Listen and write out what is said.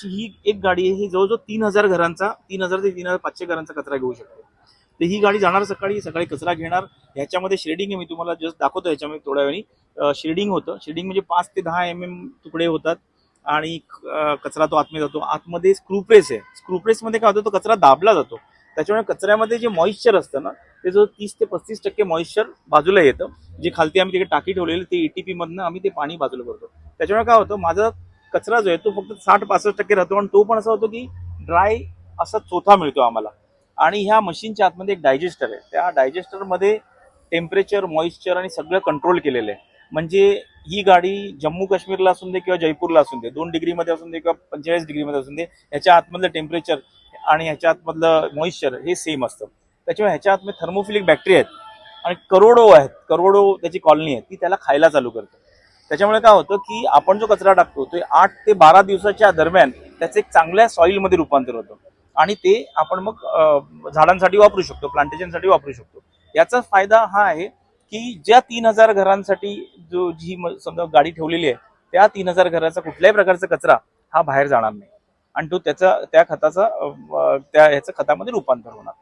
आमची ही एक गाडी आहे, ही जवळजवळ 3000 घरांचा 3000 ते 3500 घरांचा कचरा घेऊ शकते. तर ही गाडी जाणार सकाळी सकाळी कचरा घेणार. ह्याच्यामध्ये शेडिंग आहे, मी तुम्हाला जस्ट दाखवतो. ह्याच्यामध्ये थोड्या वेळी शेडिंग होतं. शेडिंग म्हणजे 5 ते 10 तुकडे होतात आणि कचरा तो आतमध्ये जातो. आतमध्ये स्क्रूप्रेस आहे. स्क्रूप्रेसमध्ये काय होतं, तो कचरा दाबला जातो. त्याच्यामुळे कचऱ्यामध्ये जे मॉइश्चर असतं ना, ते जो 30 ते 35% मॉइश्चर बाजूला येतं. जे खालती आम्ही तिकडे टाकी ठेवलेली, ते एटीपी मधनं आम्ही ते पाणी बाजूला करतो. त्याच्यामुळे काय होतं, माझा कचरा जो आहे तो फक्त 60-65% राहतो आणि तो पण असा होतो की ड्राय असा चोथा मिळतो आम्हाला. आणि ह्या मशीनच्या आतमध्ये एक डायजेस्टर आहे. त्या डायजेस्टरमध्ये टेम्परेचर, मॉइश्चर आणि सगळं कंट्रोल केलेलं आहे. म्हणजे ही गाडी जम्मू काश्मीरला असून दे किंवा जयपूरला असून दे, 2 डिग्रीमध्ये असून दे किंवा 45 डिग्रीमध्ये असून दे, ह्याच्या आतमधलं टेम्परेचर आणि ह्याच्या आतमधलं मॉइश्चर हे सेम असतं. त्याच्यामुळे ह्याच्या आतमध्ये थर्मोफिलिक बॅक्टेरिया आहेत आणि करोडो त्याची कॉलनी आहे, ती त्याला खायला चालू करते. त्याच्यामुळे काय होतं की आपण जो कचरा टाकतो ते 8 ते 12 दिवसाच्या दरम्यान त्याचं एक चांगल्या सॉइलमध्ये रूपांतर होतं आणि ते आपण मग झाडांसाठी वापरू शकतो, प्लांटेशनसाठी वापरू शकतो. याचा फायदा हा आहे की ज्या 3000 घरांसाठी जी समजा गाडी ठेवलेली आहे, त्या 3000 घराचा कुठल्याही प्रकारचा कचरा हा बाहेर जाणार नाही आणि तो त्या खताचा ह्याचं खतामध्ये रूपांतर होणार.